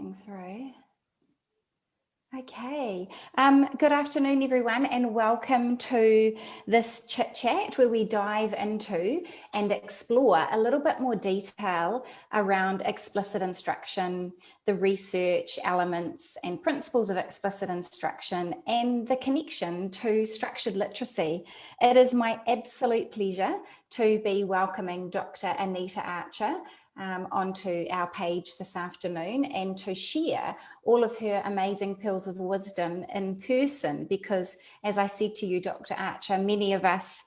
Working through. Okay, good afternoon everyone, and welcome to this chit chat where we dive into and explore a little bit more detail around explicit instruction, the research elements and principles of explicit instruction, and the connection to structured literacy. It is my absolute pleasure to be welcoming Dr. Anita Archer onto our page this afternoon, and to share all of her amazing pearls of wisdom in person, because as I said to you, Dr. Archer, many of us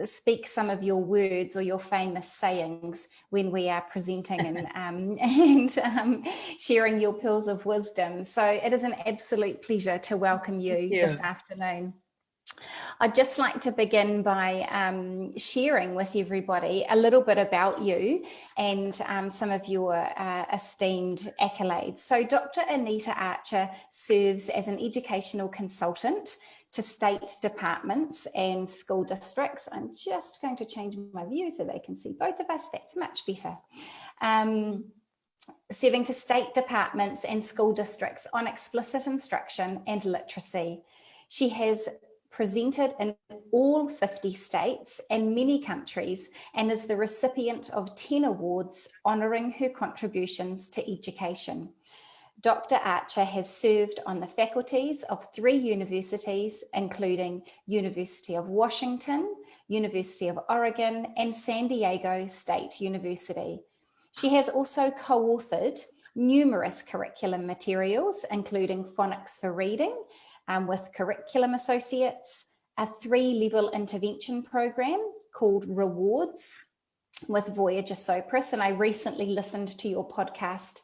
speak some of your words or your famous sayings when we are presenting and sharing your pearls of wisdom. So it is an absolute pleasure to welcome you this afternoon. I'd just like to begin by sharing with everybody a little bit about you and some of your esteemed accolades. So Dr. Anita Archer serves as an educational consultant to state departments and school districts. I'm just going to change my view so they can see both of us. That's much better. Serving to state departments and school districts on explicit instruction and literacy. She has presented in all 50 states and many countries, and is the recipient of 10 awards honouring her contributions to education. Dr. Archer has served on the faculties of 3 universities, including University of Washington, University of Oregon, and San Diego State University. She has also co-authored numerous curriculum materials, including Phonics for Reading, with Curriculum Associates, a 3-level intervention program called Rewards with Voyager Sopris, and I recently listened to your podcast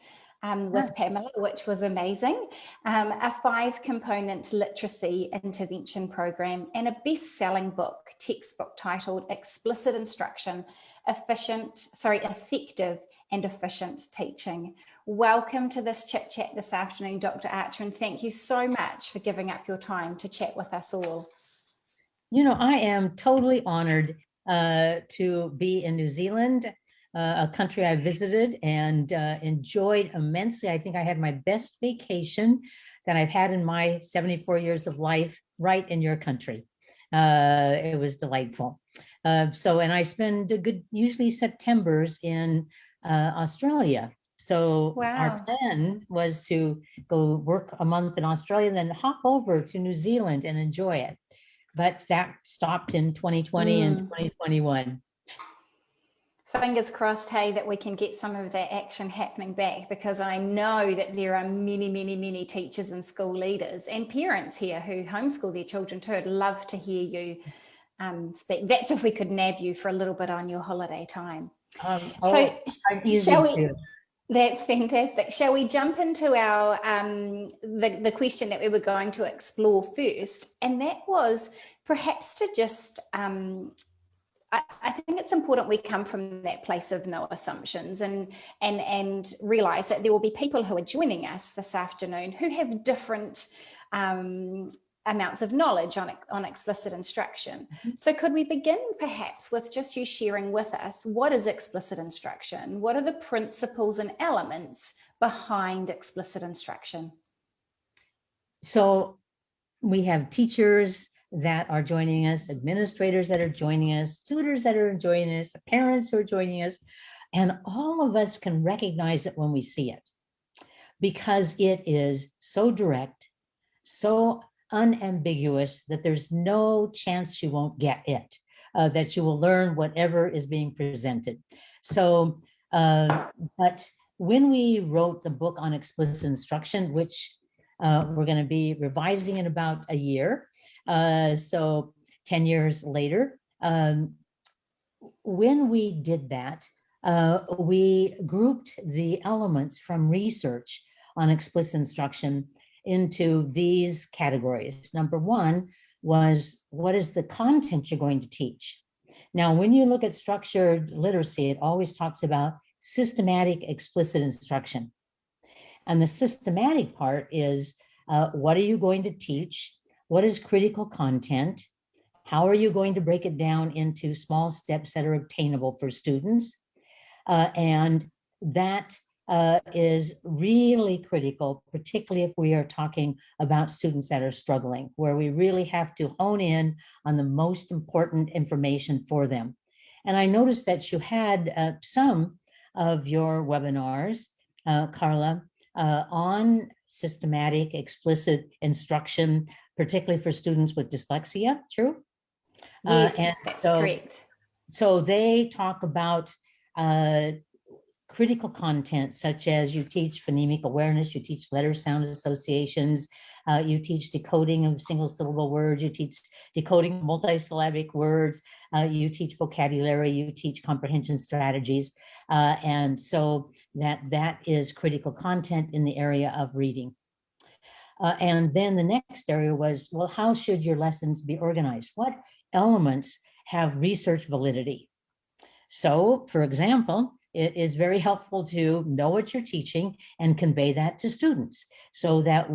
with Pamela, which was amazing, a 5-component literacy intervention program, and a best-selling textbook titled Explicit Instruction, Effective and Efficient Teaching. Welcome to this chit chat this afternoon, Dr. Archer, and thank you so much for giving up your time to chat with us all. You know, I am totally honored to be in New Zealand, a country I visited and enjoyed immensely. I think I had my best vacation that I've had in my 74 years of life right in your country. It was delightful. And I spend usually Septembers in Australia. So our plan was to go work a month in Australia and then hop over to New Zealand and enjoy it. But that stopped in 2020 and 2021. Fingers crossed, hey, that we can get some of that action happening back, because I know that there are many, many, many teachers and school leaders and parents here who homeschool their children too. I'd love to hear you speak. That's if we could nab you for a little bit on your holiday time. Shall we? That's fantastic. Shall we jump into our the question that we were going to explore first? And that was perhaps to just I think it's important we come from that place of no assumptions and realize that there will be people who are joining us this afternoon who have different amounts of knowledge on explicit instruction. So could we begin perhaps with just you sharing with us, what is explicit instruction? What are the principles and elements behind explicit instruction? So we have teachers that are joining us, administrators that are joining us, tutors that are joining us, parents who are joining us, and all of us can recognize it when we see it, because it is so direct, so unambiguous that there's no chance you won't get it, that you will learn whatever is being presented. So, but when we wrote the book on explicit instruction, which we're going to be revising in about a year, so 10 years later, when we did that, we grouped the elements from research on explicit instruction into these categories. Number one was, what is the content you're going to teach? Now, when you look at structured literacy, it always talks about systematic explicit instruction. And the systematic part is, what are you going to teach? What is critical content? How are you going to break it down into small steps that are obtainable for students? And that is really critical, particularly if we are talking about students that are struggling, where we really have to hone in on the most important information for them. And I noticed that you had some of your webinars, Carla, on systematic, explicit instruction, particularly for students with dyslexia, true? Yes, And that's so, correct. So they talk about critical content, such as you teach phonemic awareness, you teach letter sound associations, you teach decoding of single syllable words, you teach decoding multisyllabic words, you teach vocabulary, you teach comprehension strategies. And so that is critical content in the area of reading. And then the next area was, well, how should your lessons be organized? What elements have research validity? So, for example, it is very helpful to know what you're teaching and convey that to students so that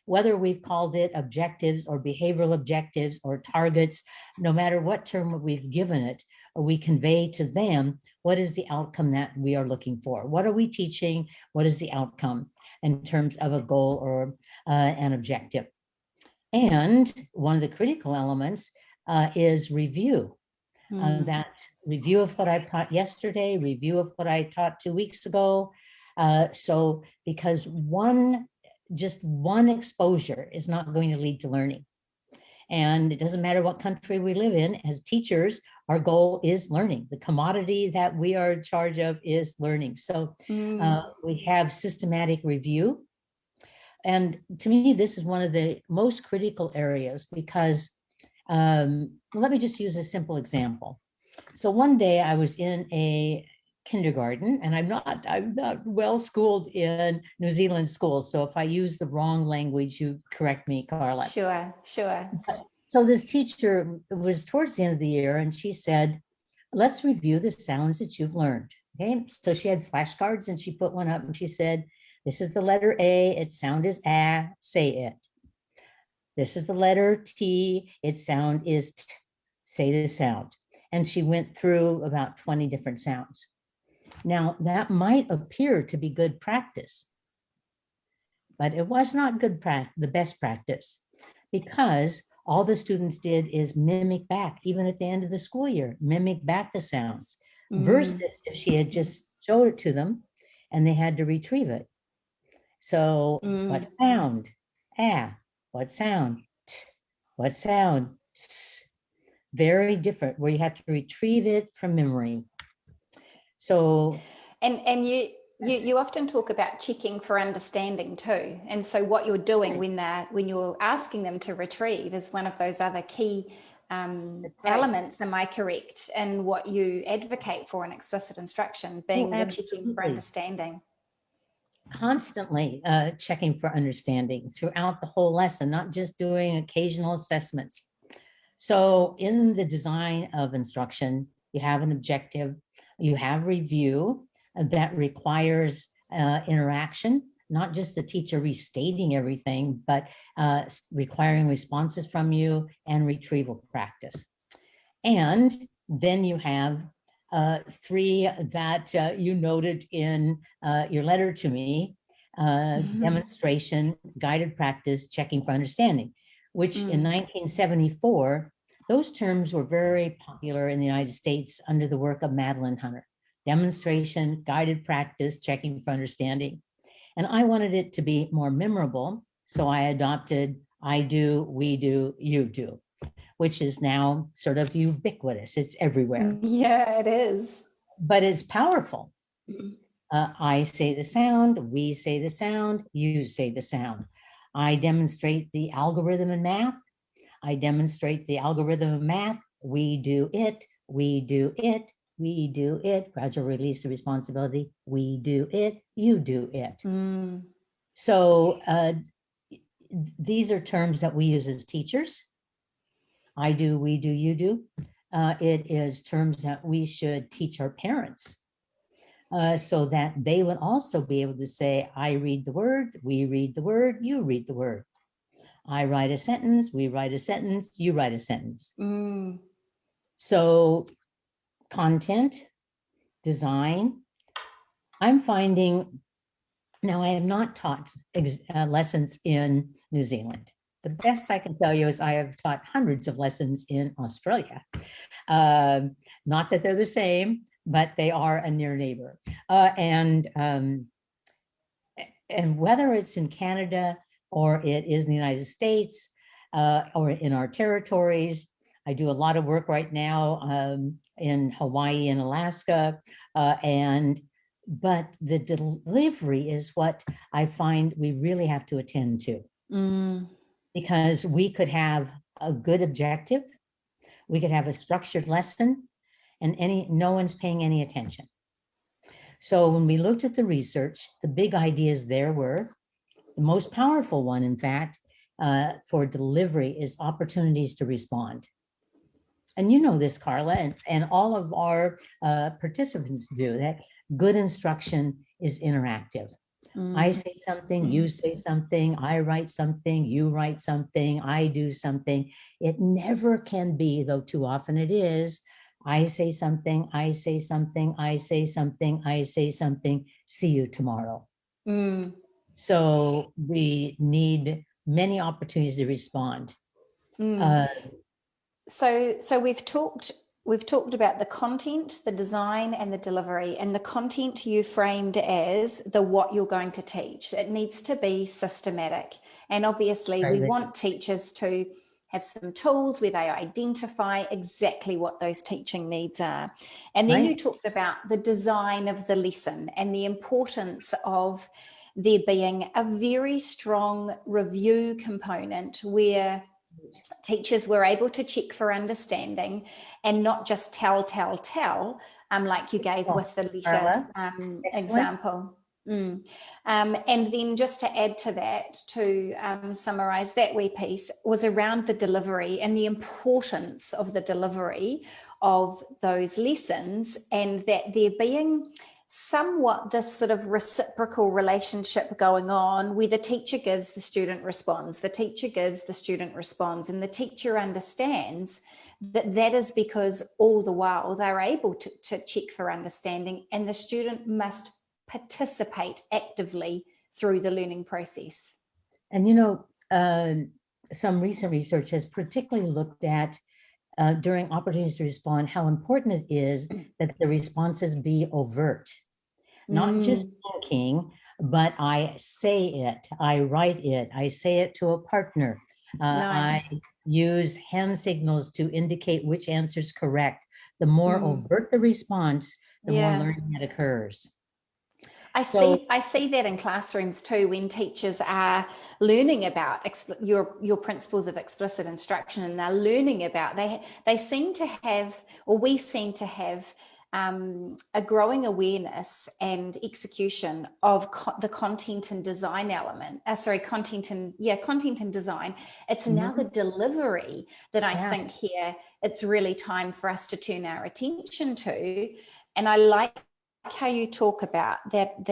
whether we've called it objectives or behavioral objectives or targets, no matter what term we've given it, we convey to them what is the outcome that we are looking for. What are we teaching? What is the outcome in terms of a goal or an objective? And one of the critical elements is review. That review of what I taught yesterday, review of what I taught 2 weeks ago. So because just one exposure is not going to lead to learning. And it doesn't matter what country we live in, as teachers, our goal is learning. The commodity that we are in charge of is learning. So we have systematic review. And to me, this is one of the most critical areas because let me just use a simple example. So one day I was in a kindergarten, and I'm not well schooled in New Zealand schools. So if I use the wrong language, you correct me, Carla. Sure. So this teacher was towards the end of the year, and she said, let's review the sounds that you've learned. Okay, so she had flashcards and she put one up and she said, this is the letter A, its sound is ah, say it. This is the letter T, its sound is t, say the sound. And she went through about 20 different sounds. Now, that might appear to be good practice, but it was not the best practice, because all the students did is mimic back, even at the end of the school year, mimic back the sounds, versus if she had just showed it to them and they had to retrieve it. So what sound? Ah. What sound? T. What sound? S. Very different, where you have to retrieve it from memory. So, and you often talk about checking for understanding too. And so what you're doing when you're asking them to retrieve is one of those other key elements. Am I correct? And what you advocate for in explicit instruction being the checking for understanding. Constantly checking for understanding throughout the whole lesson, not just doing occasional assessments. So in the design of instruction, you have an objective, you have review that requires interaction, not just the teacher restating everything, but requiring responses from you and retrieval practice. And then you have 3 that you noted in your letter to me, demonstration, guided practice, checking for understanding, which in 1974, those terms were very popular in the United States under the work of Madeline Hunter. Demonstration, guided practice, checking for understanding. And I wanted it to be more memorable, so I adopted I do, we do, you do, which is now sort of ubiquitous. It's everywhere. Yeah, it is. But it's powerful. I say the sound, we say the sound, you say the sound. I demonstrate the algorithm in math. I demonstrate the algorithm of math. We do it, we do it, we do it. Gradual release of responsibility. We do it, you do it. So these are terms that we use as teachers. I do, we do, you do. It is terms that we should teach our parents so that they would also be able to say, I read the word, we read the word, you read the word. I write a sentence, we write a sentence, you write a sentence. So content, design, I'm finding Now, I have not taught lessons in New Zealand. The best I can tell you is I have taught hundreds of lessons in Australia. Not that they're the same, but they are a near neighbor. And whether it's in Canada or it is in the United States or in our territories, I do a lot of work right now in Hawaii and Alaska, but the delivery is what I find we really have to attend to. Because we could have a good objective, we could have a structured lesson, and no one's paying any attention. So when we looked at the research, the big ideas there were, the most powerful one, in fact, for delivery is opportunities to respond. And you know this, Carla, and all of our participants do, that good instruction is interactive. I say something, you say something, I write something, you write something, I do something. It never can be, though too often it is, I say something, I say something, I say something, I say something, see you tomorrow. So we need many opportunities to respond. So we've talked about the content, the design, and the delivery. And the content you framed as what you're going to teach. It needs to be systematic. And obviously we want teachers to have some tools where they identify exactly what those teaching needs are. And then you talked about the design of the lesson and the importance of there being a very strong review component where teachers were able to check for understanding and not just tell, like you gave with the letter example. And then just to add to that, to summarize that wee piece, was around the delivery and the importance of the delivery of those lessons, and that there being somewhat this sort of reciprocal relationship going on where the teacher gives, the student responds, the teacher gives, the student responds, and the teacher understands that is because all the while they're able to check for understanding, and the student must participate actively through the learning process. And you know, some recent research has particularly looked at during opportunities to respond, how important it is that the responses be overt, not just thinking, but I say it, I write it, I say it to a partner. I use hand signals to indicate which answer is correct. The more overt the response, the more learning that occurs. I see that in classrooms too, when teachers are learning about your principles of explicit instruction, and they're learning about, they seem to have, or we seem to have, a growing awareness and execution of the content and design element. Content and design. It's now the delivery that I think here it's really time for us to turn our attention to. And I like how you talk about that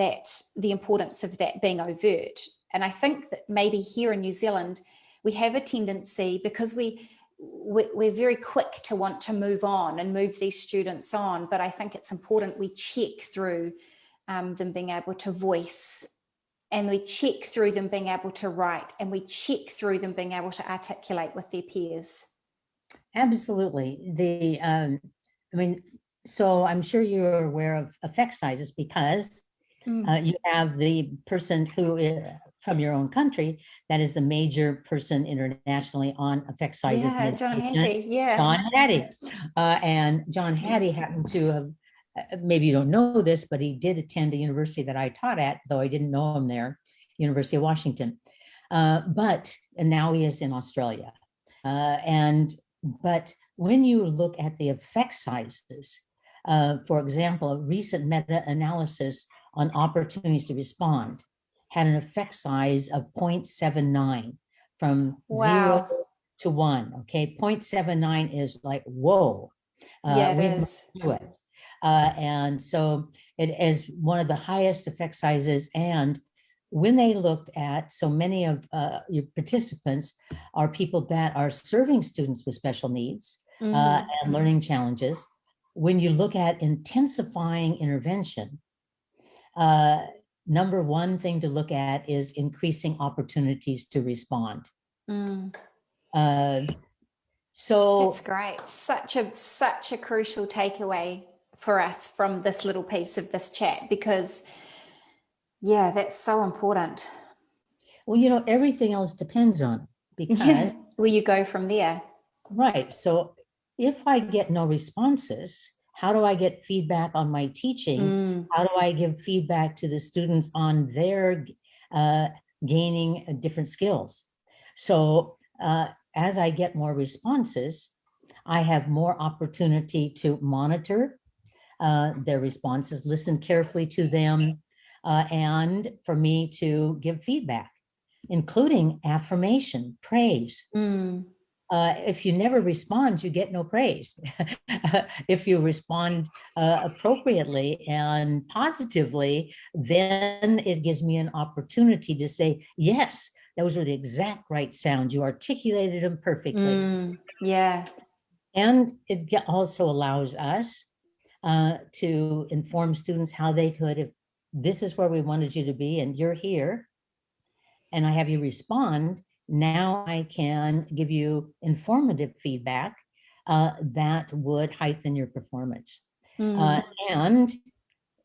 the importance of that being overt. And I think that maybe here in New Zealand we have a tendency, because we're very quick to want to move on and move these students on, but I think it's important we check through them being able to voice, and we check through them being able to write, and we check through them being able to articulate with their peers. Absolutely. So I'm sure you're aware of effect sizes, because you have the person who from your own country that is a major person internationally on effect sizes. Yeah, John Hattie. Yeah. John Hattie. And John Hattie happened to have, maybe you don't know this, but he did attend a university that I taught at, though I didn't know him there, University of Washington. And now he is in Australia. But when you look at the effect sizes, for example, a recent meta-analysis on opportunities to respond had an effect size of 0.79 from 0 to 1. Okay, 0.79 is like, whoa. It is. Do it. And so it is one of the highest effect sizes. And when they looked at, so many of your participants are people that are serving students with special needs and learning challenges. When you look at intensifying intervention, number one thing to look at is increasing opportunities to respond. So that's great. Such a crucial takeaway for us from this little piece of this chat, because yeah, that's so important. well, you know, everything else depends on it, because where you go from there. right. So if I get no responses, how do I get feedback on my teaching? How do I give feedback to the students on their gaining different skills? So as I get more responses, I have more opportunity to monitor their responses, listen carefully to them, and for me to give feedback, including affirmation, praise. If you never respond, you get no praise. If you respond appropriately and positively, then it gives me an opportunity to say, yes, those were the exact right sounds. You articulated them perfectly. Yeah. And it also allows us to inform students how they could, if this is where we wanted you to be and you're here, and I have you respond, now I can give you informative feedback that would heighten your performance. And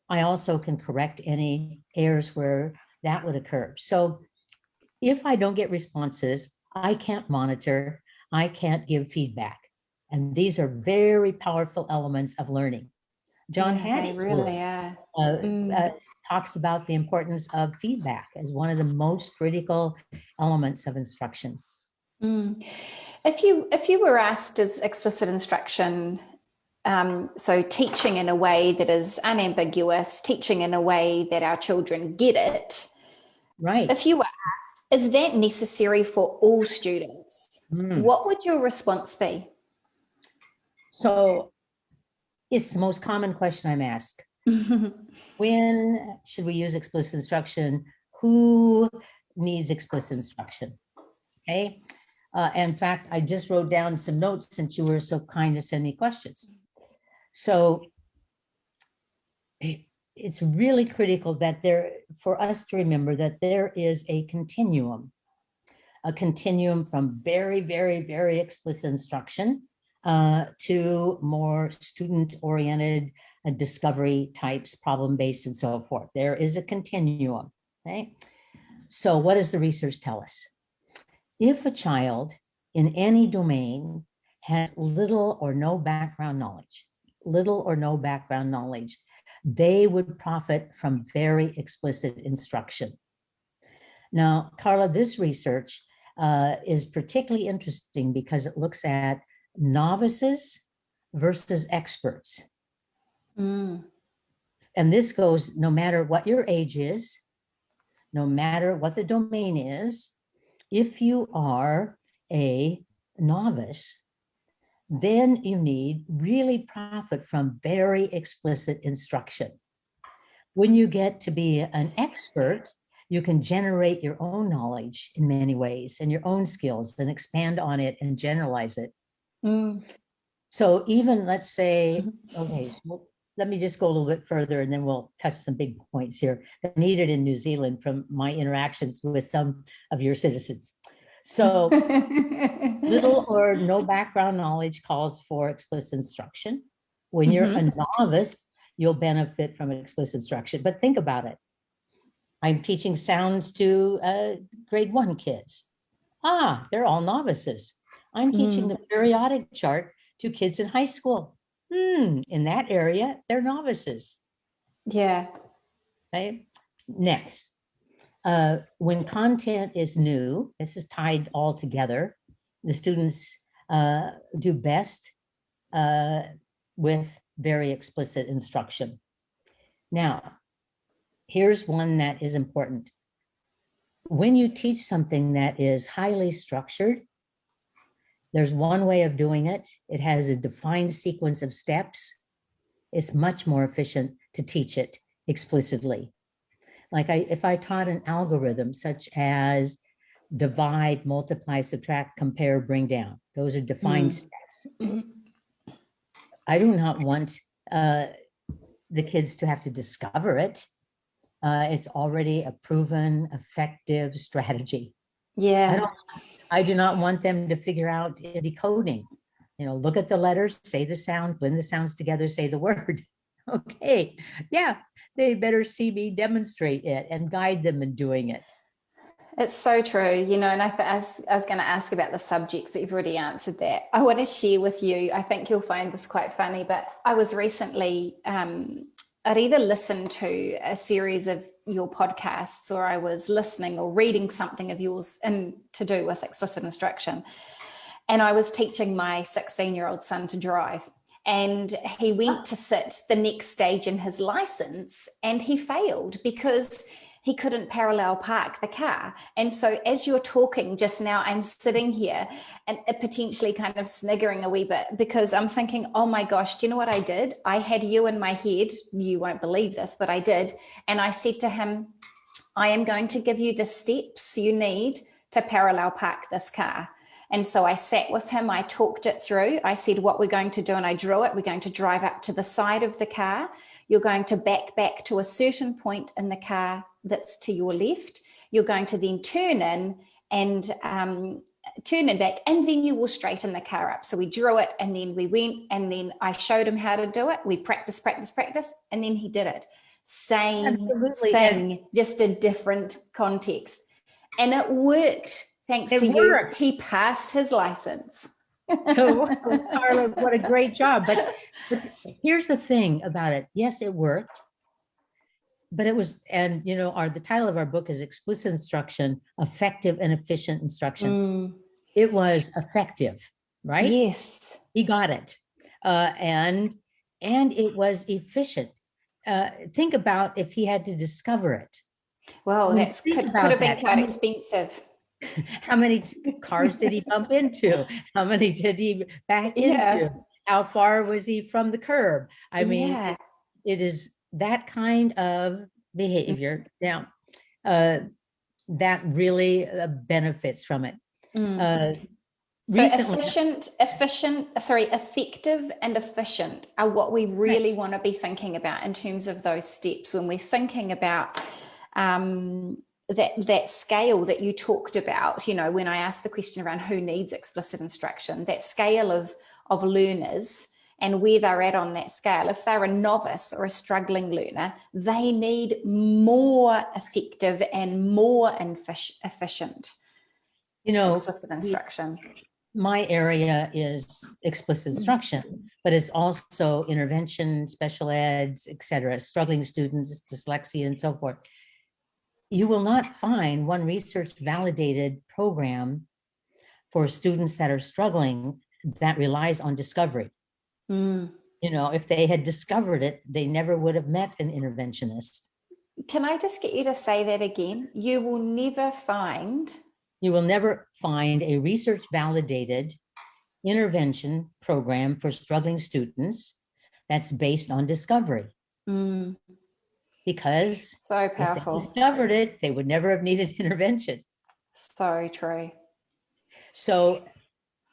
I also can correct any errors where that would occur. So if I don't get responses, I can't monitor, I can't give feedback. And these are very powerful elements of learning. John Hattie's really talks about the importance of feedback as one of the most critical elements of instruction. If you were asked, as explicit instruction, so teaching in a way that is unambiguous, teaching in a way that our children get it, right? If you were asked, is that necessary for all students? What would your response be? So it's the most common question I'm asked. When should we use explicit instruction? Who needs explicit instruction? Okay. In fact, I just wrote down some notes since you were so kind to send me questions. So it's really critical that for us to remember that there is a continuum from very, very, very explicit instruction to more student-oriented discovery types, problem-based and so forth. There is a continuum, okay? So what does the research tell us? If a child in any domain has little or no background knowledge, they would profit from very explicit instruction. Now, Carla, this research is particularly interesting because it looks at novices versus experts. And this goes no matter what your age is, no matter what the domain is, if you are a novice, then you need really profit from very explicit instruction. When you get to be an expert, you can generate your own knowledge in many ways and your own skills and expand on it and generalize it. So even let's say, okay, well, let me just go a little bit further and then we'll touch some big points here that are needed in New Zealand from my interactions with some of your citizens. So little or no background knowledge calls for explicit instruction. When you're a novice, you'll benefit from explicit instruction. But think about it. I'm teaching sounds to grade 1 kids. They're all novices. I'm teaching the periodic chart to kids in high school. In that area, they're novices. Yeah. Okay. Next, when content is new, this is tied all together. The students do best with very explicit instruction. Now, here's one that is important. When you teach something that is highly structured, there's one way of doing it. It has a defined sequence of steps. It's much more efficient to teach it explicitly. Like if I taught an algorithm such as divide, multiply, subtract, compare, bring down, those are defined steps. I do not want the kids to have to discover it. It's already a proven, effective strategy. Yeah. I do not want them to figure out decoding. You know, look at the letters, say the sound, blend the sounds together, say the word. Okay, yeah, they better see me demonstrate it and guide them in doing it. It's so true, you know, and I was going to ask about the subjects, but you've already answered that. I want to share with you, I think you'll find this quite funny, but I was recently, I'd either listened to a series of your podcasts or I was listening or reading something of yours to do with explicit instruction. And I was teaching my 16-year-old son to drive. And he went to sit the next stage in his license and he failed because he couldn't parallel park the car. And so as you're talking just now, I'm sitting here and potentially kind of sniggering a wee bit because I'm thinking, oh my gosh, do you know what I did? I had you in my head. You won't believe this, but I did. And I said to him, I am going to give you the steps you need to parallel park this car. And so I sat with him, I talked it through. I said what we're going to do, and I drew it. We're going to drive up to the side of the car. You're going to back to a certain point in the car that's to your left. You're going to then turn in and turn it back, and then you will straighten the car up. So we drew it, and then we went, and then I showed him how to do it. We practice, and then he did it. Same Absolutely. thing, just a different context. And it worked. Thanks to worked. You, he passed his license. So, Carla, what a great job. But here's the thing about it. Yes, it worked. But it was, and you know, the title of our book is Explicit Instruction, Effective and Efficient Instruction. It was effective, right? Yes. He got it. And it was efficient. Think about if he had to discover it. Well, that could have been quite expensive. How many cars did he bump into? How many did he back into? How far was he from the curb? I mean, it is that kind of behavior. Now, that really benefits from it. So effective and efficient are what we really want to be thinking about in terms of those steps when we're thinking about that scale that you talked about, you know, when I asked the question around who needs explicit instruction, that scale of learners and where they're at on that scale. If they're a novice or a struggling learner, they need more effective and more efficient, you know, explicit instruction. My area is explicit instruction, but it's also intervention, special eds, etc., struggling students, dyslexia, and so forth. You will not find one research validated program for students that are struggling that relies on discovery. You know, if they had discovered it, they never would have met an interventionist. Can I just get you to say that again? You will never find a research validated intervention program for struggling students that's based on discovery. Because so powerful. If they discovered it, they would never have needed intervention. So true. So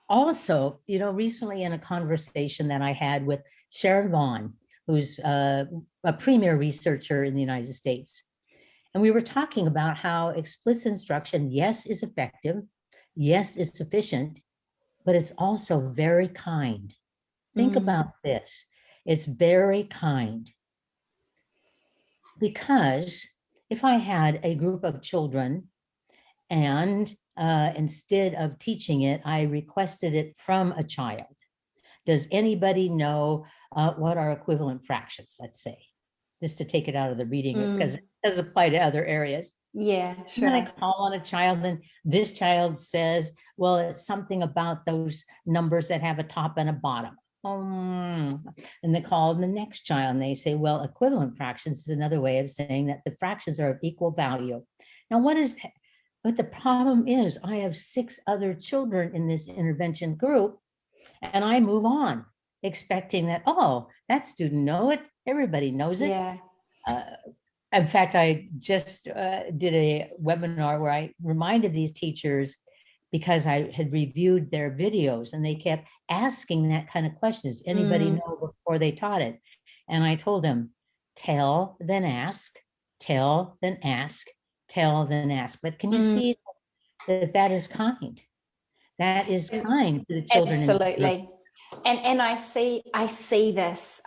also, you know, recently in a conversation that I had with Sharon Vaughn, who's a premier researcher in the United States, and we were talking about how explicit instruction, yes, is effective, yes, is sufficient, but it's also very kind. Think about this. It's very kind. Because if I had a group of children and instead of teaching it, I requested it from a child. Does anybody know what are equivalent fractions, let's say, just to take it out of the reading, because it does apply to other areas. Yeah, sure. And then I call on a child and this child says, well, it's something about those numbers that have a top and a bottom. And they call the next child and they say, well, equivalent fractions is another way of saying that the fractions are of equal value. Now, what is that? But the problem is I have 6 other children in this intervention group and I move on expecting that, oh, that student knows it. Everybody knows it. Yeah. In fact, I just did a webinar where I reminded these teachers, because I had reviewed their videos and they kept asking that kind of questions. Anybody know before they taught it? And I told them, tell, then ask. tell, then ask, tell, then ask. But can you see that that is kind? That is kind to the children. Absolutely. And I see this,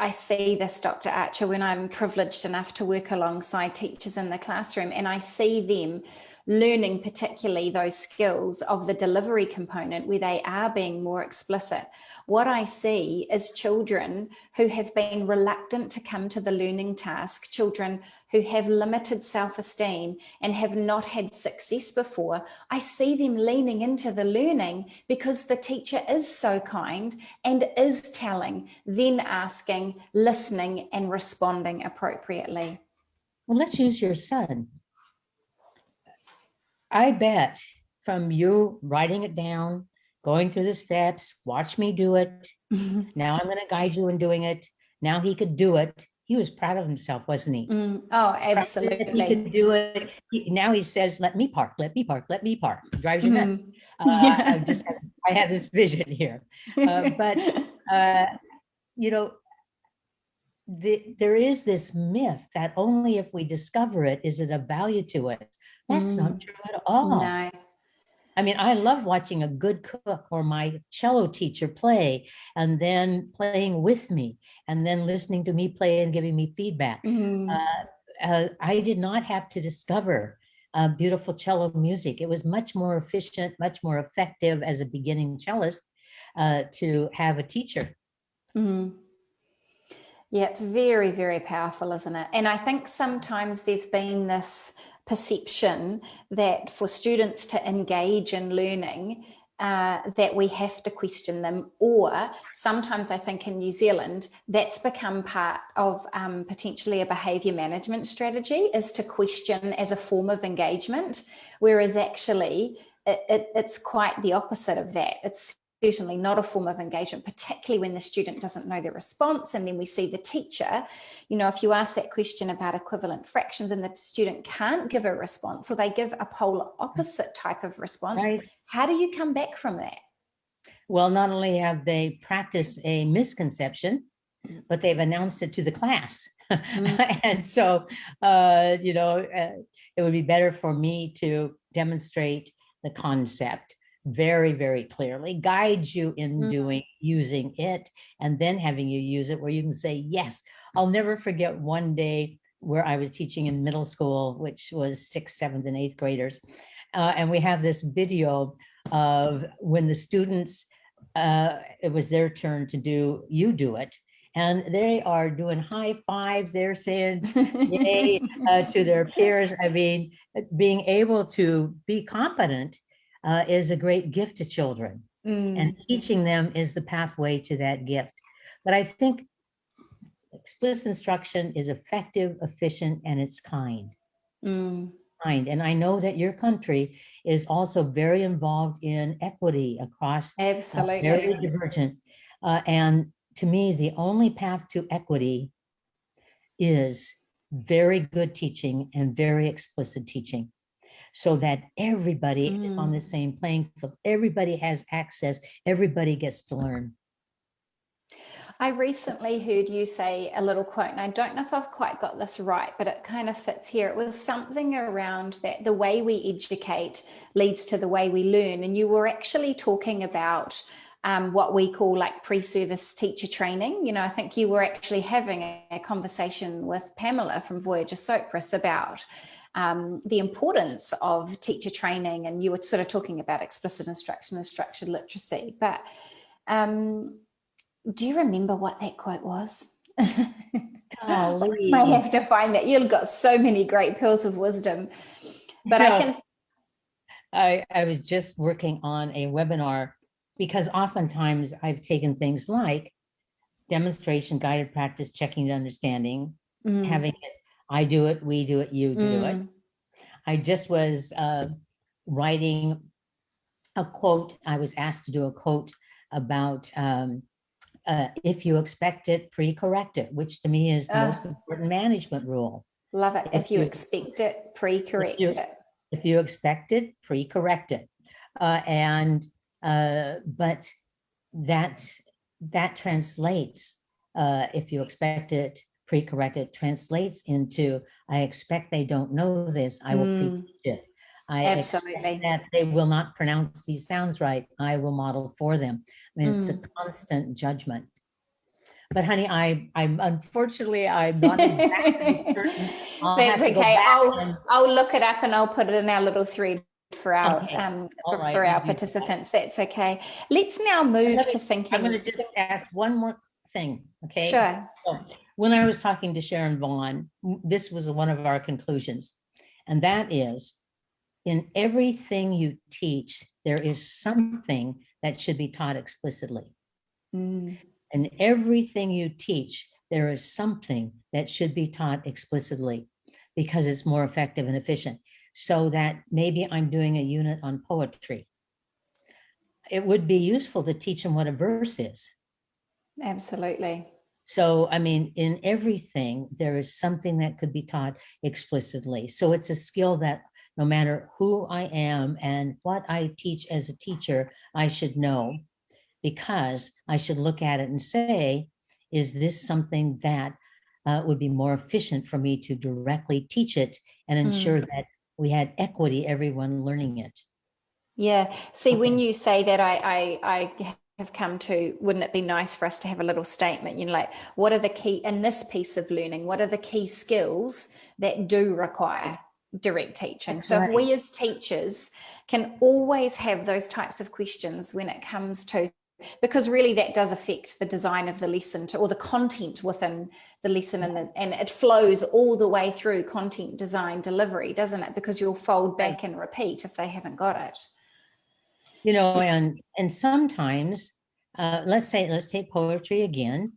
Dr. Archer, when I'm privileged enough to work alongside teachers in the classroom, and I see them learning particularly those skills of the delivery component where they are being more explicit. What I see is children who have been reluctant to come to the learning task, children who have limited self-esteem and have not had success before. I see them leaning into the learning because the teacher is so kind and is telling, then asking, listening, and responding appropriately. Well, let's use your son. I bet from you writing it down, going through the steps, watch me do it. Now I'm going to guide you in doing it. Now he could do it. He was proud of himself, wasn't he? Oh, absolutely. He could do it. Now he says, let me park, let me park, let me park. It drives you nuts. I have this vision here. You know, there is this myth that only if we discover it is it of value to us. That's not true at all. No. I mean, I love watching a good cook or my cello teacher play and then playing with me and then listening to me play and giving me feedback. I did not have to discover beautiful cello music. It was much more efficient, much more effective as a beginning cellist to have a teacher. Yeah, it's very, very powerful, isn't it? And I think sometimes there's been this perception that for students to engage in learning, that we have to question them, or sometimes I think in New Zealand, that's become part of potentially a behaviour management strategy, is to question as a form of engagement, whereas actually it's quite the opposite of that. It's certainly not a form of engagement, particularly when the student doesn't know the response. And then we see the teacher, you know, if you ask that question about equivalent fractions and the student can't give a response, or they give a polar opposite type of response, right, how do you come back from that? Well, not only have they practiced a misconception, but they've announced it to the class. And so, you know, it would be better for me to demonstrate the concept very, very clearly, guide you in using it, and then having you use it where you can say, yes. I'll never forget one day where I was teaching in middle school, which was 6th, 7th, and 8th graders. And we have this video of when the students, it was their turn to do, you do it. And they are doing high fives. They're saying yay to their peers. I mean, being able to be competent is a great gift to children, and teaching them is the pathway to that gift. But I think explicit instruction is effective, efficient, and it's kind. Kind. And I know that your country is also very involved in equity across, absolutely, very divergent. And to me, the only path to equity is very good teaching and very explicit teaching, so that everybody is on the same playing field. Everybody has access. Everybody gets to learn. I recently heard you say a little quote, and I don't know if I've quite got this right, but it kind of fits here. It was something around that the way we educate leads to the way we learn. And you were actually talking about what we call like pre-service teacher training. You know, I think you were actually having a conversation with Pamela from Voyager Sopris about the importance of teacher training, and you were sort of talking about explicit instruction and structured literacy. But do you remember what that quote was? I might have to find that. You've got so many great pearls of wisdom. But I was just working on a webinar, because oftentimes I've taken things like demonstration, guided practice, checking the understanding, having it, I do it, we do it, you do it. I just was writing a quote. I was asked to do a quote about if you expect it, pre-correct it, which to me is the most important management rule. Love it. If you expect it, pre-correct it. If you expect it, pre-correct it. But that translates, if you expect it, pre-corrected translates into, I expect they don't know this, I will pre-teach it. I Absolutely. expect that they will not pronounce these sounds right, I will model for them. I mean, it's a constant judgment. But honey, I'm unfortunately, I'm not exactly certain. That's okay. I'll look it up and I'll put it in our little thread for our for our participants. That's okay. Let's now move to thinking. I'm going to just ask one more thing. Okay. Sure. So when I was talking to Sharon Vaughn, this was one of our conclusions, and that is, in everything you teach, there is something that should be taught explicitly. In everything you teach, there is something that should be taught explicitly because it's more effective and efficient. So that maybe I'm doing a unit on poetry. It would be useful to teach them what a verse is. Absolutely. So, I mean, in everything, there is something that could be taught explicitly. So it's a skill that no matter who I am and what I teach as a teacher, I should know, because I should look at it and say, is this something that would be more efficient for me to directly teach it and ensure that we had equity, everyone learning it? Yeah. See, when you say that, I have come to, wouldn't it be nice for us to have a little statement, you know, like, what are the key, in this piece of learning, what are the key skills that do require direct teaching? That's so right. If we as teachers can always have those types of questions when it comes to, because really that does affect the design of the lesson or the content within the lesson, and it flows all the way through content design delivery, doesn't it? Because you'll fold back and repeat if they haven't got it. You know, and sometimes, let's take poetry again,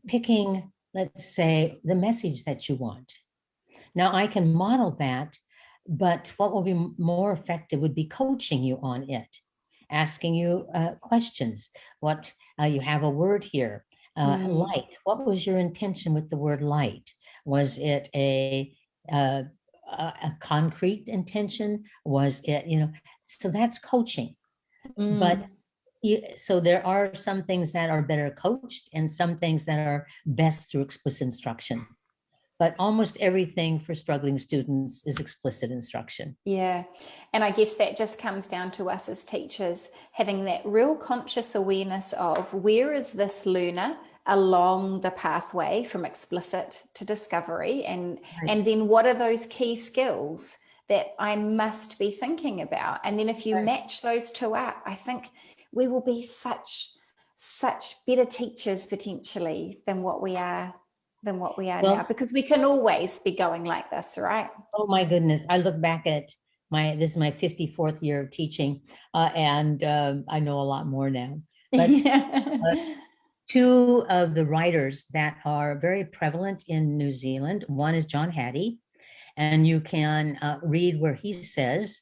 picking, let's say, the message that you want. Now I can model that, but what will be more effective would be coaching you on it, asking you questions. What, you have a word here, light. What was your intention with the word light? Was it a concrete intention? Was it, you know, so that's coaching. But so there are some things that are better coached and some things that are best through explicit instruction. But almost everything for struggling students is explicit instruction. Yeah. And I guess that just comes down to us as teachers having that real conscious awareness of, where is this learner along the pathway from explicit to discovery, and then what are those key skills that I must be thinking about? And then if you match those two up, I think we will be such better teachers potentially than what we are now, because we can always be going like this, right? Oh my goodness. I look back at this is my 54th year of teaching, and I know a lot more now. But two of the writers that are very prevalent in New Zealand, one is John Hattie, and you can read where he says,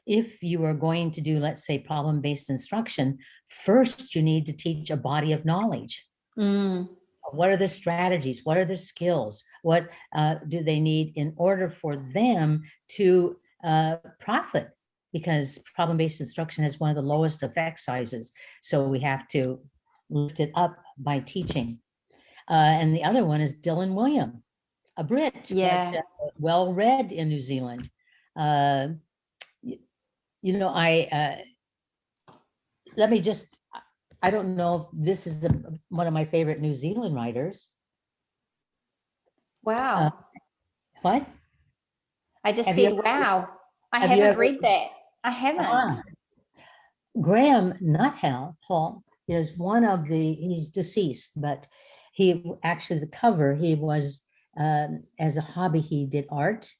if you are going to do, let's say, problem-based instruction, first you need to teach a body of knowledge. What are the strategies? What are the skills? What do they need in order for them to profit? Because problem-based instruction has one of the lowest effect sizes. So we have to lift it up by teaching. And the other one is Dylan William, a Brit, but well-read in New Zealand. You know, let me just, I don't know if this is one of my favorite New Zealand writers. Wow. What? I just said, wow. I haven't read that. I haven't. Graham Nuthall is one of the, he's deceased, but he actually, the cover, he was, as a hobby, he did art.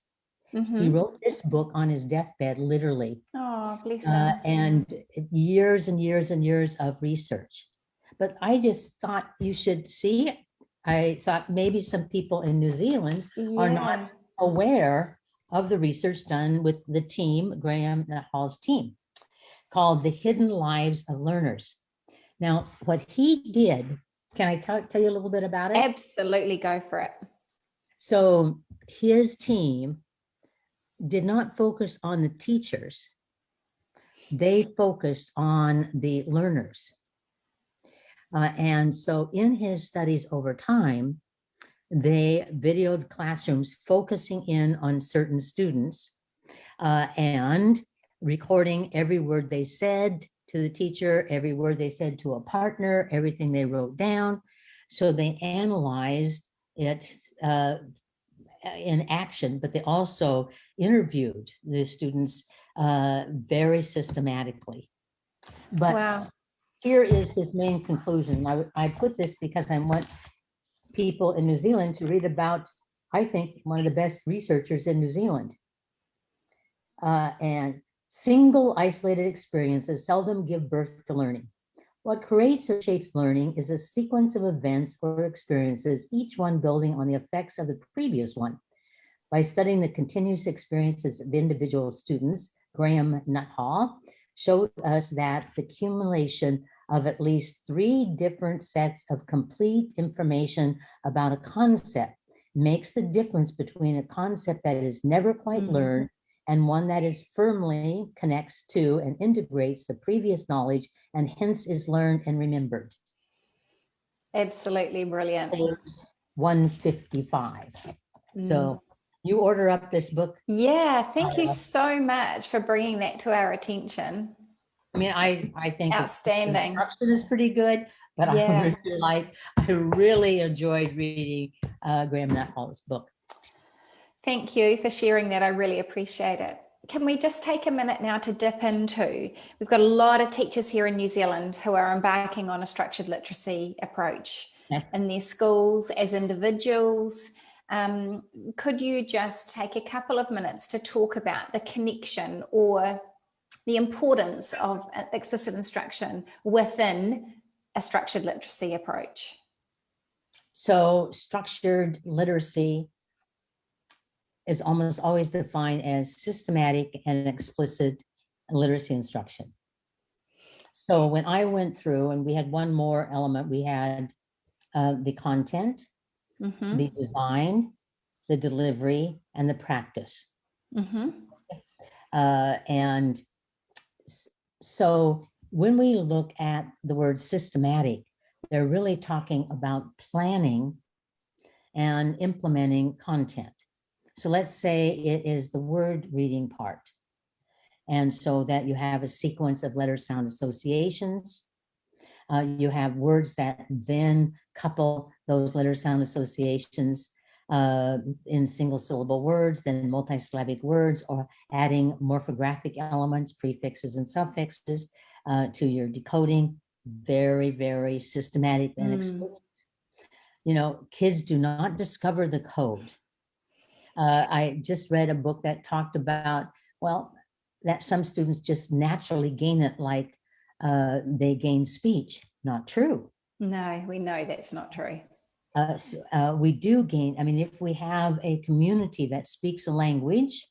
He wrote this book on his deathbed, literally. Oh, bless him. And years and years and years of research. But I just thought you should see, I thought maybe some people in New Zealand are not aware of the research done with the team, Graham Nuthall's team, called The Hidden Lives of Learners. Now, what he did, can I tell you a little bit about it? Absolutely, go for it. So his team did not focus on the teachers. They focused on the learners. And so in his studies over time, they videoed classrooms focusing in on certain students and recording every word they said to the teacher, every word they said to a partner, everything they wrote down. So they analyzed it in action, but they also interviewed the students very systematically. But Wow. here is his main conclusion. I put this because I want people in New Zealand to read about, I think, one of the best researchers in New Zealand. And single isolated experiences seldom give birth to learning. What creates or shapes learning is a sequence of events or experiences, each one building on the effects of the previous one. By studying the continuous experiences of individual students, Graham Nuthall showed us that the accumulation of at least 3 different sets of complete information about a concept makes the difference between a concept that is never quite learned and one that is firmly connects to and integrates the previous knowledge and hence is learned and remembered. Absolutely brilliant. Page 155. So you order up this book. Yeah, thank you so much for bringing that to our attention. I mean, I think outstanding. The instruction is pretty good, but Yeah. I really enjoyed reading Graham Nuthall's book. Thank you for sharing that. I really appreciate it. Can we just take a minute now to dip into, we've got a lot of teachers here in New Zealand who are embarking on a structured literacy approach in their schools as individuals. Could you just take a couple of minutes to talk about the connection or the importance of explicit instruction within a structured literacy approach? So structured literacy is almost always defined as systematic and explicit literacy instruction. So when I went through, and we had one more element, we had the content, the design, the delivery, and the practice. And so when we look at the word systematic, they're really talking about planning and implementing content. So let's say it is the word reading part. And so that you have a sequence of letter sound associations. You have words that then couple those letter sound associations in single syllable words, then multisyllabic words, or adding morphographic elements, prefixes and suffixes to your decoding. Very, very systematic and explicit. You know, kids do not discover the code. I just read a book that talked about, well, that some students just naturally gain it like they gain speech. Not true. No, we know that's not true. We do gain, I mean, if we have a community that speaks a language,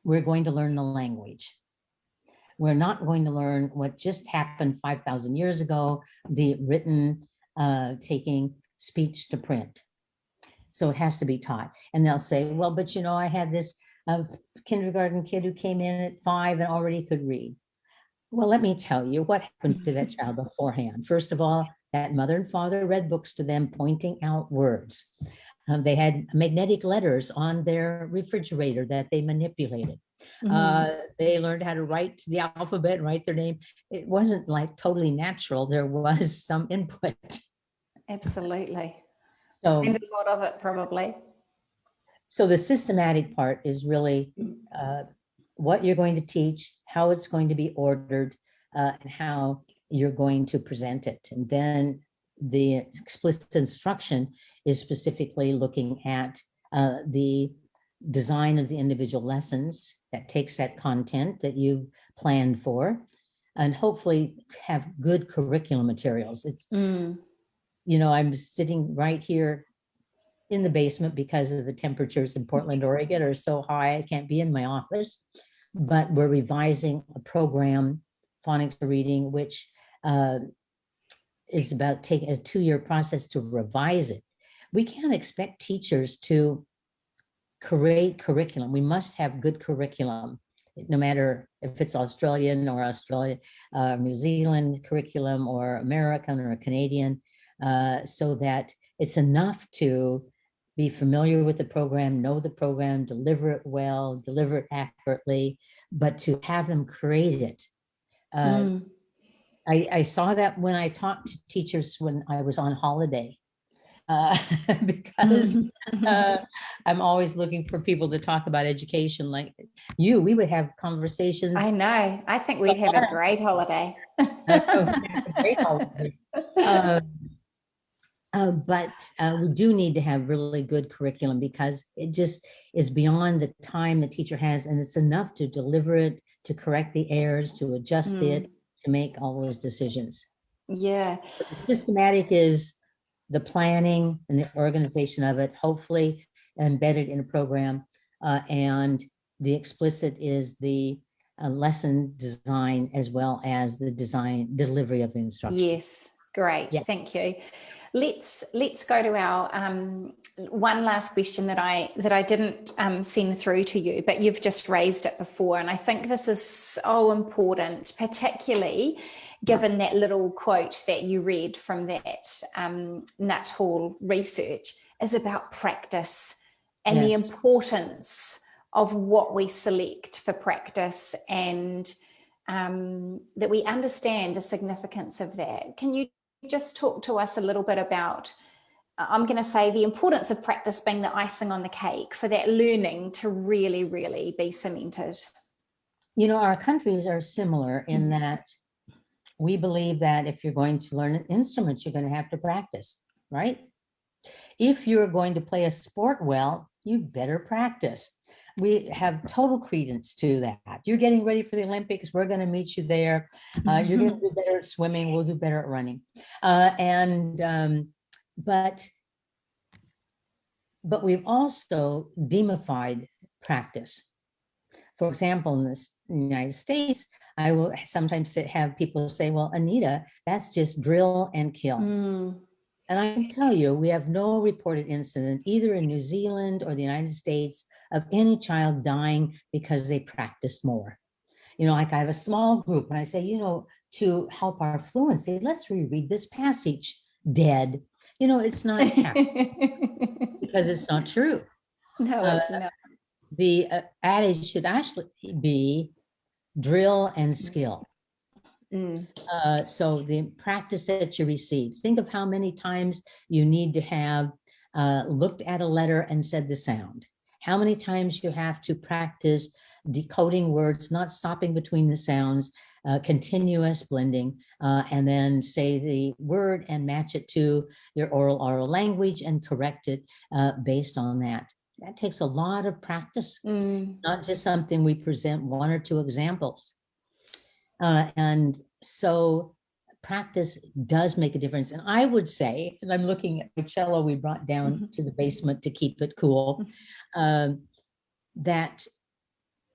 we're going to learn the language. We're not going to learn what just happened 5,000 years ago, the written taking speech to print. So it has to be taught. And they'll say, well, but you know, I had this kindergarten kid who came in at 5 and already could read. Well, let me tell you what happened to that child beforehand. First of all, that mother and father read books to them, pointing out words. They had magnetic letters on their refrigerator that they manipulated. They learned how to write the alphabet, write their name. It wasn't like totally natural. There was some input. Absolutely. So, and a lot of it probably. So the systematic part is really what you're going to teach, how it's going to be ordered, and how you're going to present it. And then the explicit instruction is specifically looking at the design of the individual lessons that takes that content that you've planned for, and hopefully have good curriculum materials. It's, you know, I'm sitting right here in the basement because of the temperatures in Portland, Oregon are so high, I can't be in my office, but we're revising a program, Phonics for Reading, which is about taking a 2-year process to revise it. We can't expect teachers to create curriculum. We must have good curriculum. no matter if it's Australian or New Zealand curriculum or American or Canadian, so that it's enough to be familiar with the program, know the program, deliver it well, deliver it accurately, but to have them create it. I saw that when I talked to teachers when I was on holiday, because I'm always looking for people to talk about education like you. We would have conversations. I know. I think we'd have a great holiday. But we do need to have really good curriculum, because it just is beyond the time the teacher has, and it's enough to deliver it, to correct the errors, to adjust it, to make all those decisions. Yeah. The systematic is the planning and the organization of it, hopefully embedded in a program, and the explicit is the lesson design as well as the delivery of the instruction. Yes, great. Yeah. Thank you. Let's go to our one last question that I didn't send through to you, but you've just raised it before, and I think this is so important, particularly given that little quote that you read from that Nut Hall research, is about practice and the importance of what we select for practice, and that we understand the significance of that. Can you just talk to us a little bit about, I'm going to say, the importance of practice being the icing on the cake for that learning to really, really be cemented? You know, our countries are similar in that we believe that if you're going to learn an instrument, you're going to have to practice, right? If you're going to play a sport well, you better practice. We have total credence to that. You're getting ready for the Olympics. We're going to meet you there. You're going to do better at swimming. We'll do better at running. But we've also demified practice. For example, in the United States, I will sometimes have people say, well, Anita, that's just drill and kill. And I can tell you, we have no reported incident either in New Zealand or the United States of any child dying because they practiced more. You know, like I have a small group and I say, you know, to help our fluency, let's reread this passage. Dead. You know, it's not because it's not true. No, it's not. The adage should actually be drill and skill. So the practice that you receive, think of how many times you need to have looked at a letter and said the sound. How many times you have to practice decoding words, not stopping between the sounds, continuous blending, and then say the word and match it to your oral language and correct it based on that. That takes a lot of practice, not just something we present one or two examples. And so practice does make a difference. And I would say, and I'm looking at the cello we brought down to the basement to keep it cool, that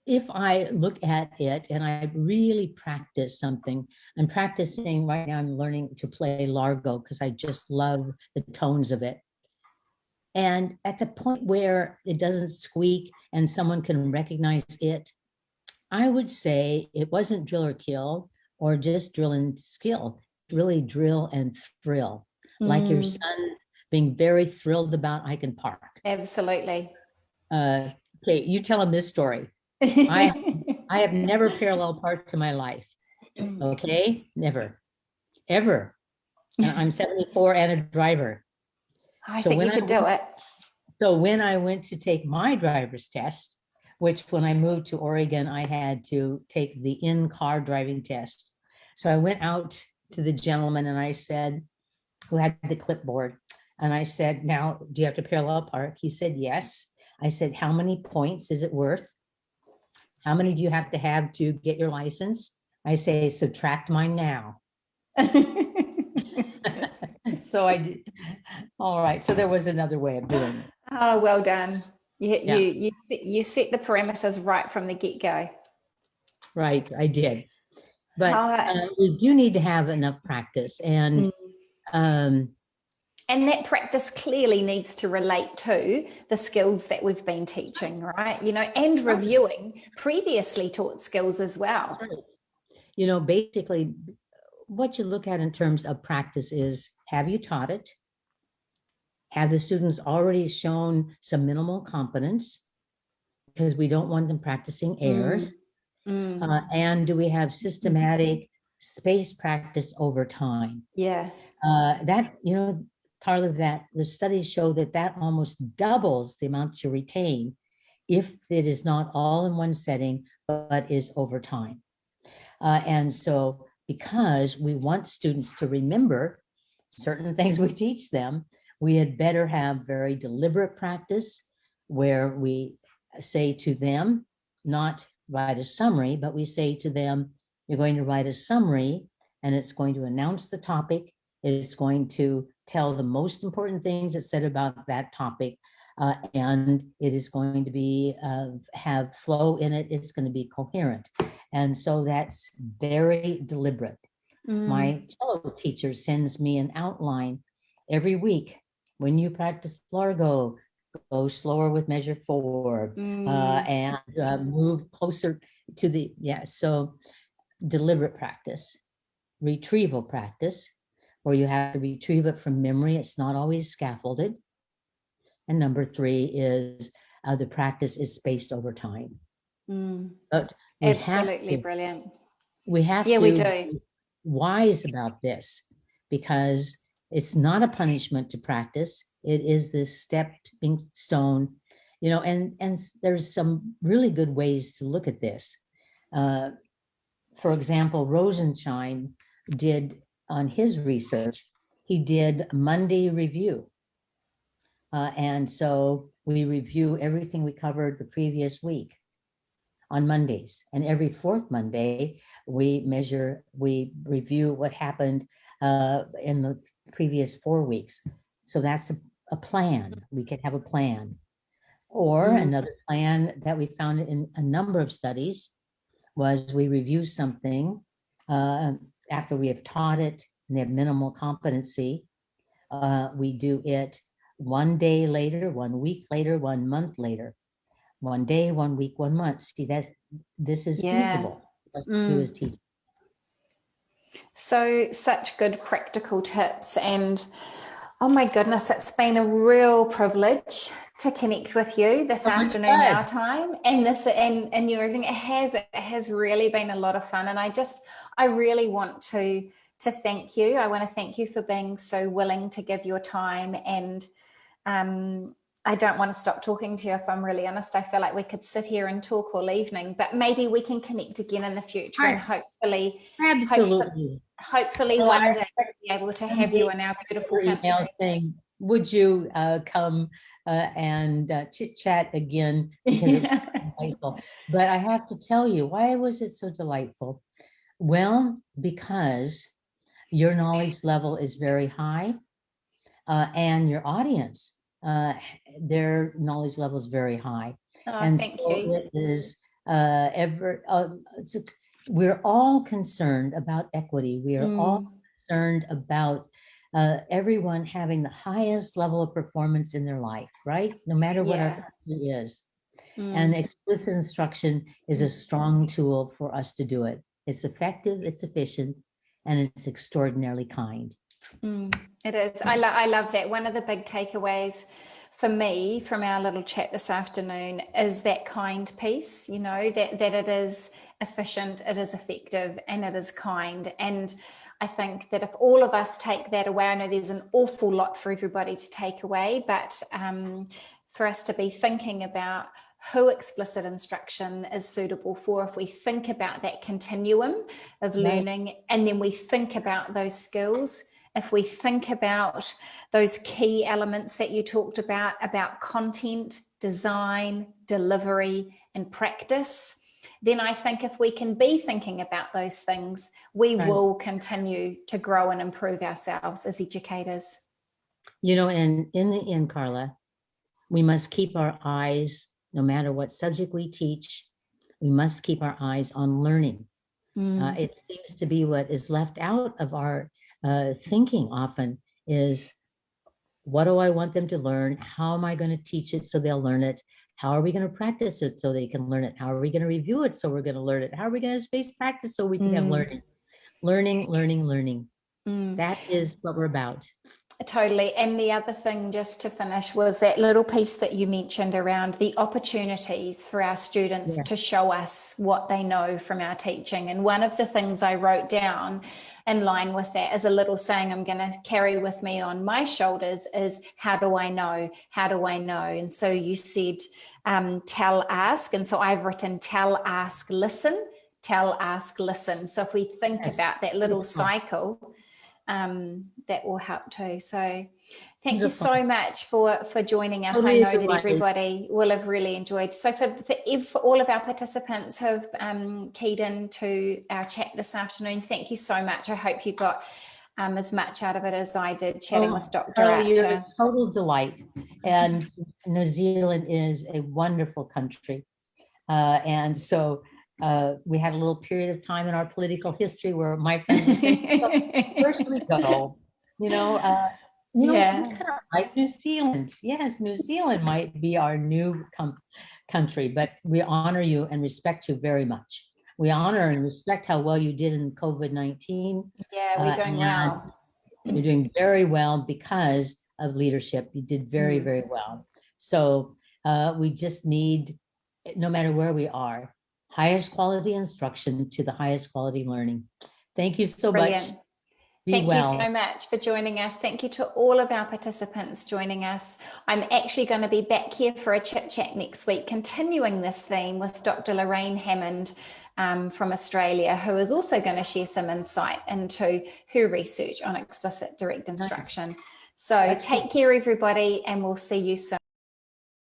if I look at it and I really practice something, I'm practicing right now, I'm learning to play Largo because I just love the tones of it. And at the point where it doesn't squeak and someone can recognize it, I would say it wasn't drill or kill or just drill and skill, really drill and thrill, like your son being very thrilled about Icon Park. Absolutely. Okay, you tell him this story. I have never parallel parked in my life. Okay, never, ever. I'm 74 and a driver. I think you could do it. So when I went to take my driver's test, which when I moved to Oregon, I had to take the in-car driving test. So I went out to the gentleman and I said, who had the clipboard, and I said, now, do you have to parallel park? He said, yes. I said, how many points is it worth? How many do you have to get your license? I say, subtract mine now. So I did. All right. So there was another way of doing it. Oh, well done. You set the parameters right from the get-go. Right, I did. But we do need to have enough practice. And And that practice clearly needs to relate to the skills that we've been teaching, right? You know, and reviewing previously taught skills as well. You know, basically what you look at in terms of practice is, have you taught it? Have the students already shown some minimal competence? Because we don't want them practicing errors. And do we have systematic spaced practice over time? Yeah. That, you know, Carla, that the studies show that that almost doubles the amount you retain if it is not all in one setting, but is over time. And so because we want students to remember certain things we teach them, we had better have very deliberate practice where we say to them, not write a summary, but we say to them, you're going to write a summary and it's going to announce the topic. It's going to tell the most important things that's said about that topic. And it is going to be have flow in it. It's going to be coherent. And so that's very deliberate. My cello teacher sends me an outline every week. When you practice Largo, go slower with measure 4 and move closer to the, so deliberate practice, retrieval practice, where you have to retrieve it from memory. It's not always scaffolded. And number 3 is the practice is spaced over time. But absolutely brilliant. We have to be wise about this, because it's not a punishment to practice. It is this stepping stone, you know, and there's some really good ways to look at this. For example, Rosenshine did on his research, he did Monday review. And so we review everything we covered the previous week on Mondays, and every 4th Monday we review what happened in the previous 4 weeks. So that's a plan. We could have a plan. Or another plan that we found in a number of studies was we review something after we have taught it and they have minimal competency. We do it 1 day later, 1 week later, 1 month later. 1 day, 1 week, 1 month. See, that this is feasible. Do as teachers. So such good practical tips, and oh my goodness, it's been a real privilege to connect with you this afternoon, our time, and this and your evening. It has really been a lot of fun, and I really want to thank you. I want to thank you for being so willing to give your time, and I don't want to stop talking to you, if I'm really honest. I feel like we could sit here and talk all evening, but maybe we can connect again in the future, and hopefully one day we'll be able to have you in our beautiful country. Saying, would you come and chit chat again? Because it was delightful. But I have to tell you, why was it so delightful? Well, because your knowledge level is very high, and your audience, their knowledge level is very high. And thank so you. it is we're all concerned about equity. We are all concerned about everyone having the highest level of performance in their life, right? No matter what our country is. And explicit instruction is a strong tool for us to do it. It's effective, it's efficient, and it's extraordinarily kind. It is. I love that. One of the big takeaways for me from our little chat this afternoon is that kind piece, you know, that it is efficient, it is effective, and it is kind. And I think that if all of us take that away, I know there's an awful lot for everybody to take away, but for us to be thinking about who explicit instruction is suitable for, if we think about that continuum of learning, and then we think about those skills, if we think about those key elements that you talked about content, design, delivery, and practice, then I think if we can be thinking about those things, we will continue to grow and improve ourselves as educators. You know, and in the end, Carla, we must keep our eyes, no matter what subject we teach, we must keep our eyes on learning. It seems to be what is left out of our thinking often is What do I want them to learn? How am I going to teach it so they'll learn it? How are we going to practice it so they can learn it? How are we going to review it so we're going to learn it? How are we going to space practice so we can have learning? Learning, learning, learning. That is what we're about. Totally. And the other thing, just to finish, was that little piece that you mentioned around the opportunities for our students to show us what they know from our teaching. And one of the things I wrote down in line with that is a little saying I'm going to carry with me on my shoulders is, how do I know? How do I know? And so you said, tell, ask. And so I've written tell, ask, listen, tell, ask, listen. So if we think about that little cycle, that will help too. So thank you so much for joining us. I know that everybody will have really enjoyed. So for all of our participants who have keyed into our chat this afternoon, thank you so much. I hope you got as much out of it as I did chatting with Dr. Archer. You're a total delight. And New Zealand is a wonderful country. And so we had a little period of time in our political history where my friends were saying, where should we go? We kind of like New Zealand. Yes, New Zealand might be our new country, but we honor you and respect you very much. We honor and respect how well you did in COVID-19. Yeah, we're doing well. You're doing very well because of leadership. You did very, very well. So we just need, no matter where we are, highest quality instruction to the highest quality learning. Thank you so much. Thank you so much for joining us. Thank you to all of our participants joining us. I'm actually going to be back here for a chit chat next week, continuing this theme with Dr. Lorraine Hammond from Australia, who is also going to share some insight into her research on explicit direct instruction. So take care, everybody, and we'll see you soon.